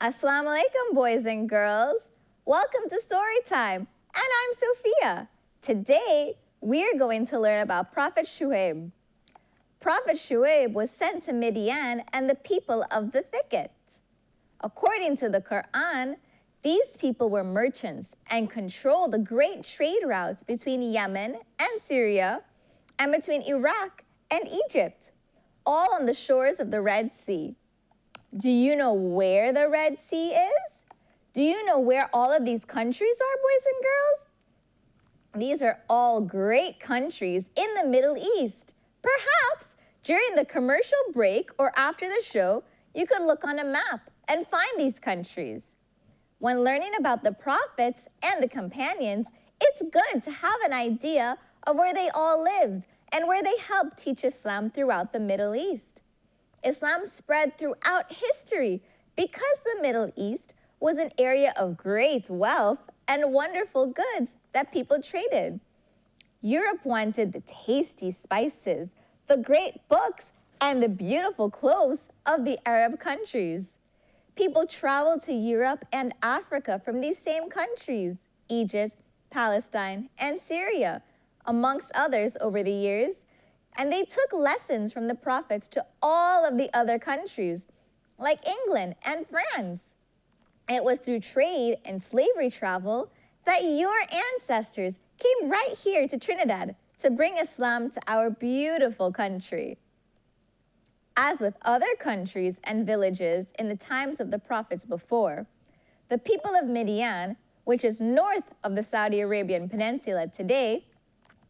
Assalamu alaikum, boys and girls. Welcome to Story Time, and I'm Sofiyya. Today, we're going to learn about Prophet Shuaib. Prophet Shuaib was sent to Midian and the people of the thicket. According to the Quran, these people were merchants and controlled the great trade routes between Yemen and Syria and between Iraq and Egypt, all on the shores of the Red Sea. Do you know where the Red Sea is? Do you know where all of these countries are, boys and girls? These are all great countries in the Middle East. Perhaps during the commercial break or after the show, you could look on a map and find these countries. When learning about the prophets and the companions, it's good to have an idea of where they all lived and where they helped teach Islam throughout the Middle East. Islam spread throughout history because the Middle East was an area of great wealth and wonderful goods that people traded. Europe wanted the tasty spices, the great books, and the beautiful clothes of the Arab countries. People traveled to Europe and Africa from these same countries, Egypt, Palestine, and Syria, amongst others over the years, and they took lessons from the prophets to all of the other countries, like England and France. It was through trade and slavery travel that your ancestors came right here to Trinidad to bring Islam to our beautiful country. As with other countries and villages in the times of the prophets before, the people of Midian, which is north of the Saudi Arabian Peninsula today,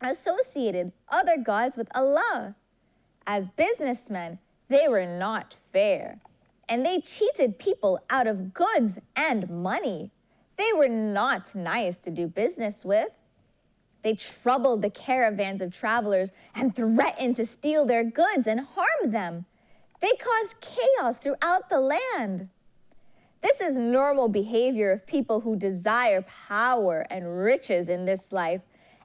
associated other gods with Allah. As businessmen, they were not fair, and they cheated people out of goods and money. They were not nice to do business with. They troubled the caravans of travelers and threatened to steal their goods and harm them. They caused chaos throughout the land. This is normal behavior of people who desire power and riches in this life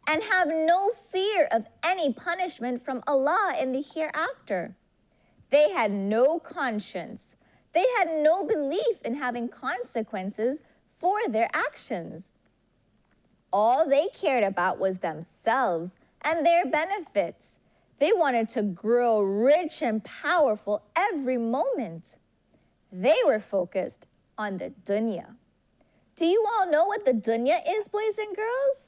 and have no fear of any punishment from Allah in the hereafter. They had no conscience. They had no belief in having consequences for their actions. All they cared about was themselves and their benefits. They wanted to grow rich and powerful every moment. They were focused on the dunya. Do you all know what the dunya is, boys and girls?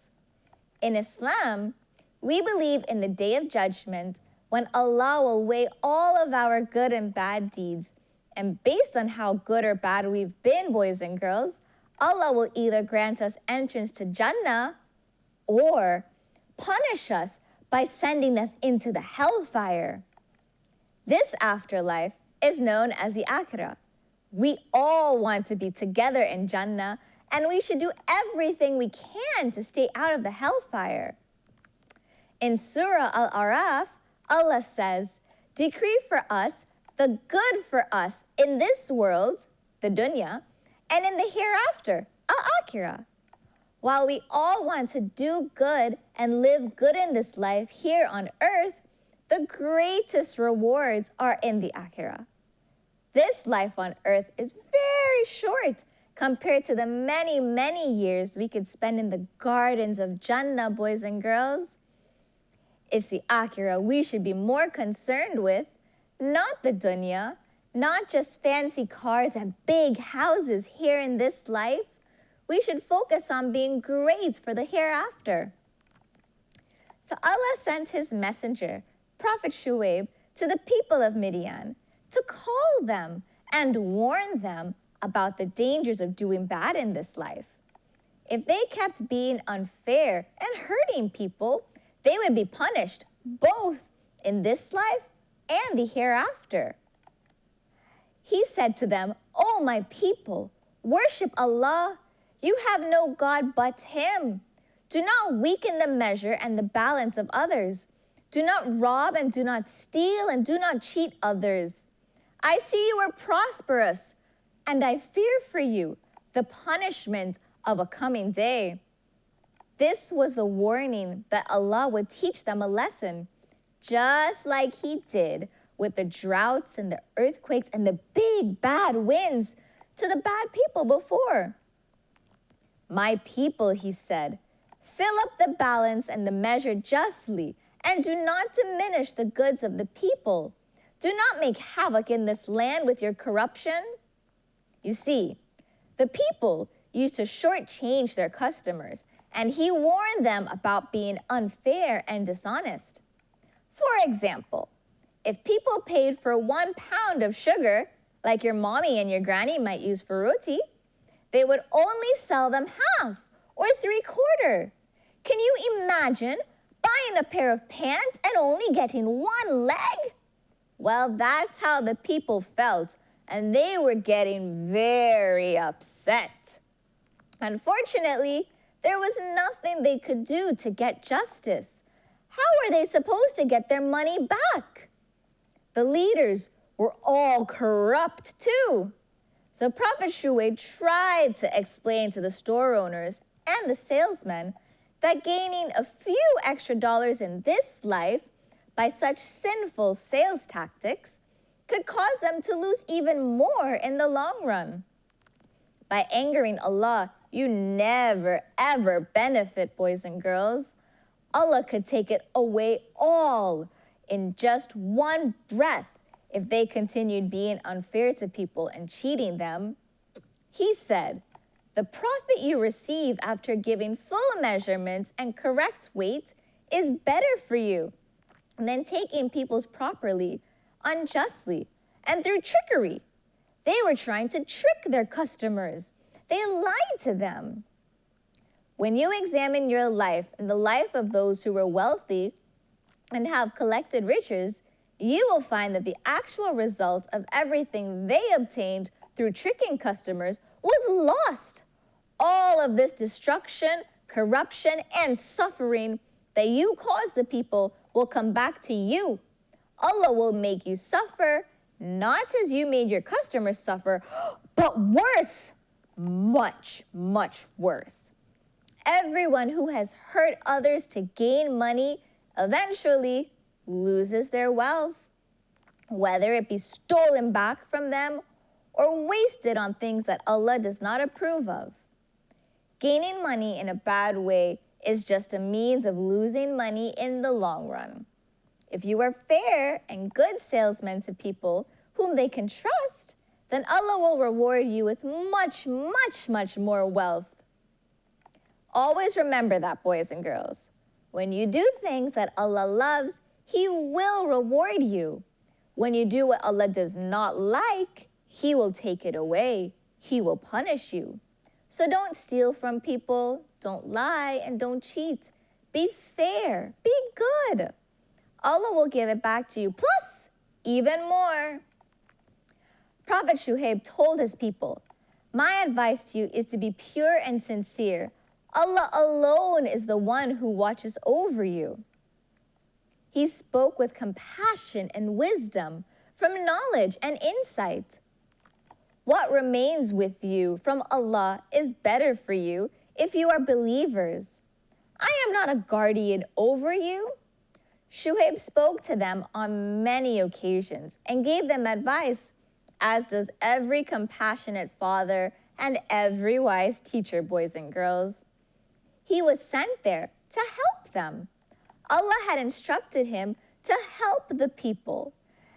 In Islam, we believe in the Day of Judgment when Allah will weigh all of our good and bad deeds. And based on how good or bad we've been, boys and girls, Allah will either grant us entrance to Jannah or punish us by sending us into the hellfire. This afterlife is known as the Akhirah. We all want to be together in Jannah, and we should do everything we can to stay out of the hellfire. In Surah Al-Araf, Allah says, "Decree for us the good for us in this world, the dunya, and in the hereafter, Al-Akhirah." While we all want to do good and live good in this life here on earth, the greatest rewards are in the Akhirah. This life on earth is very short compared to the many, many years we could spend in the gardens of Jannah, boys and girls. It's the Akhirah we should be more concerned with, not the dunya, not just fancy cars and big houses here in this life. We should focus on being great for the hereafter. So Allah sent his messenger, Prophet Shuaib, to the people of Midian to call them and warn them about the dangers of doing bad in this life. If they kept being unfair and hurting people, they would be punished both in this life and the hereafter. He said to them, "O my people, worship Allah. You have no God but Him. Do not weaken the measure and the balance of others. Do not rob and do not steal and do not cheat others. I see you are prosperous, and I fear for you the punishment of a coming day." This was the warning that Allah would teach them a lesson, just like He did with the droughts and the earthquakes and the big bad winds, to the bad people before. My people, he said, fill up the balance and the measure justly, and do not diminish the goods of the people. Do not make havoc in this land with your corruption. You see, the people used to shortchange their customers, and he warned them about being unfair and dishonest. For example, if people paid for 1 pound of sugar, like your mommy and your granny might use for roti, they would only sell them half or 3/4. Can you imagine buying a pair of pants and only getting 1 leg? Well, that's how the people felt, and they were getting very upset. Unfortunately, there was nothing they could do to get justice. How were they supposed to get their money back? The leaders were all corrupt too. So Prophet Shuaib tried to explain to the store owners and the salesmen that gaining a few extra dollars in this life by such sinful sales tactics could cause them to lose even more in the long run. By angering Allah, you never ever benefit, boys and girls. Allah could take it away all in just one breath if they continued being unfair to people and cheating them. He said, the profit you receive after giving full measurements and correct weight is better for you than taking people's property unjustly and through trickery. They were trying to trick their customers. They lied to them. When you examine your life and the life of those who were wealthy and have collected riches, you will find that the actual result of everything they obtained through tricking customers was lost. All of this destruction, corruption, and suffering that you caused the people will come back to you. Allah will make you suffer, not as you made your customers suffer, but worse, much, much worse. Everyone who has hurt others to gain money eventually loses their wealth, whether it be stolen back from them or wasted on things that Allah does not approve of. Gaining money in a bad way is just a means of losing money in the long run. If you are fair and good salesmen to people whom they can trust, then Allah will reward you with much, much, much more wealth. Always remember that, boys and girls. When you do things that Allah loves, He will reward you. When you do what Allah does not like, He will take it away. He will punish you. So don't steal from people, don't lie, and don't cheat. Be fair, be good. Allah will give it back to you, plus even more. Prophet Shuaib told his people, my advice to you is to be pure and sincere. Allah alone is the one who watches over you. He spoke with compassion and wisdom, from knowledge and insight. What remains with you from Allah is better for you if you are believers. I am not a guardian over you. Shuaib spoke to them on many occasions and gave them advice, as does every compassionate father and every wise teacher, boys and girls. He was sent there to help them. Allah had instructed him to help the people,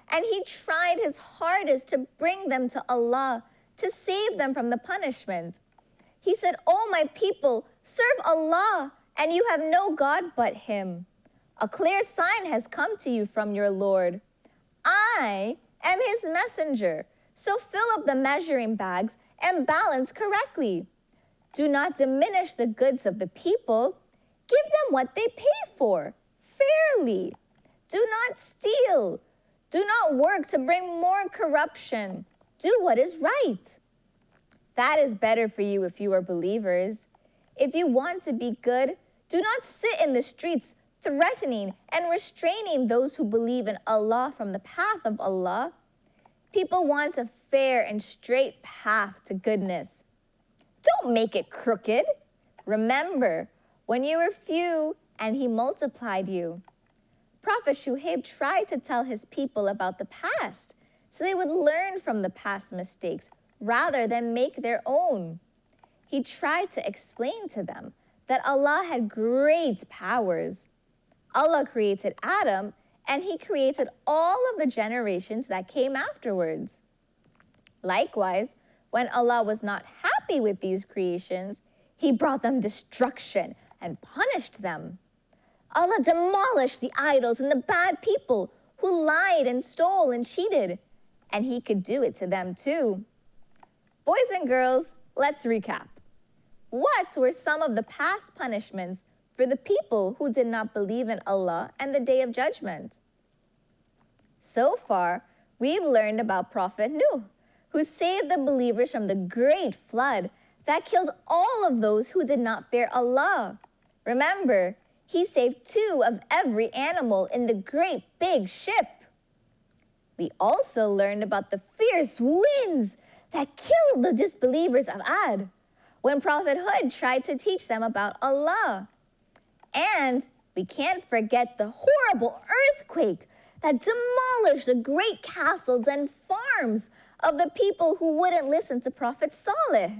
and he tried his hardest to bring them to Allah, to save them from the punishment. He said, "O my people, serve Allah, and you have no God but Him. A clear sign has come to you from your Lord. I am His messenger, so fill up the measuring bags and balance correctly. Do not diminish the goods of the people. Give them what they pay for, fairly. Do not steal. Do not work to bring more corruption. Do what is right. That is better for you if you are believers. If you want to be good, do not sit in the streets threatening and restraining those who believe in Allah from the path of Allah. People want a fair and straight path to goodness. Don't make it crooked. Remember, when you were few and He multiplied you." Prophet Shuaib tried to tell his people about the past so they would learn from the past mistakes, rather than make their own. He tried to explain to them that Allah had great powers. Allah created Adam, and he created all of the generations that came afterwards. Likewise, when Allah was not happy with these creations, he brought them destruction and punished them. Allah demolished the idols and the bad people who lied and stole and cheated, and he could do it to them too. Boys and girls, let's recap. What were some of the past punishments for the people who did not believe in Allah and the Day of Judgment? So far, we've learned about Prophet Nuh, who saved the believers from the great flood that killed all of those who did not fear Allah. Remember, he saved 2 of every animal in the great big ship. We also learned about the fierce winds that killed the disbelievers of Ad when Prophet Hud tried to teach them about Allah. And we can't forget the horrible earthquake that demolished the great castles and farms of the people who wouldn't listen to Prophet Saleh.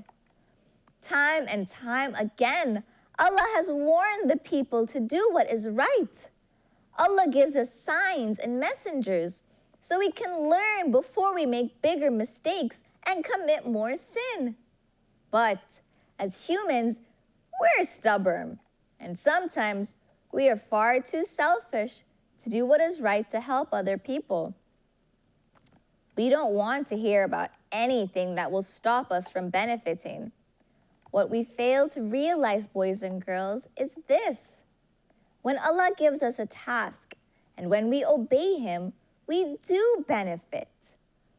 Time and time again, Allah has warned the people to do what is right. Allah gives us signs and messengers so we can learn before we make bigger mistakes and commit more sin. But as humans, we're stubborn, and sometimes we are far too selfish to do what is right to help other people. We don't want to hear about anything that will stop us from benefiting. What we fail to realize, boys and girls, is this. When Allah gives us a task, and when we obey Him, we do benefit.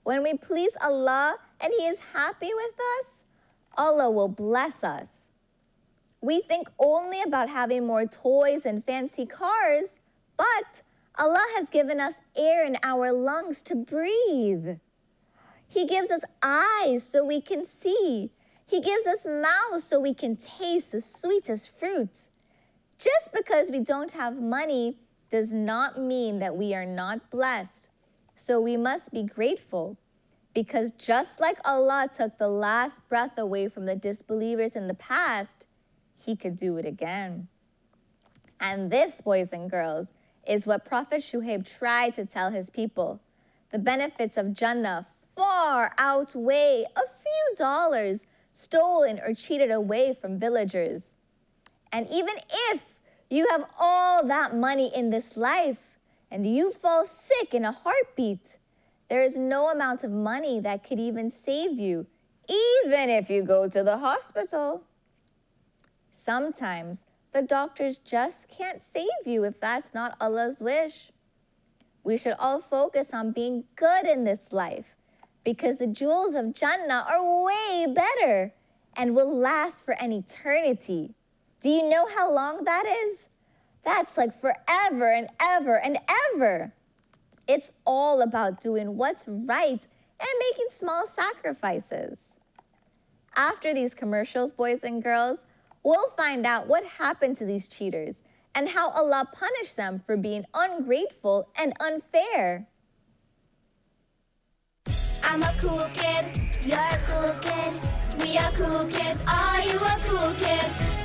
When we please Allah and He is happy with us, Allah will bless us. We think only about having more toys and fancy cars, but Allah has given us air in our lungs to breathe. He gives us eyes so we can see. He gives us mouths so we can taste the sweetest fruits. Just because we don't have money does not mean that we are not blessed. So we must be grateful, because just like Allah took the last breath away from the disbelievers in the past, He could do it again. And this, boys and girls, is what Prophet Shuaib tried to tell his people. The benefits of Jannah far outweigh a few dollars stolen or cheated away from villagers. And even if you have all that money in this life and you fall sick in a heartbeat, there is no amount of money that could even save you, even if you go to the hospital. Sometimes the doctors just can't save you if that's not Allah's wish. We should all focus on being good in this life, because the jewels of Jannah are way better and will last for an eternity. Do you know how long that is? That's like forever and ever and ever. It's all about doing what's right and making small sacrifices. After these commercials, boys and girls, we'll find out what happened to these cheaters and how Allah punished them for being ungrateful and unfair. I'm a cool kid, you're a cool kid, we are cool kids, are you a cool kid?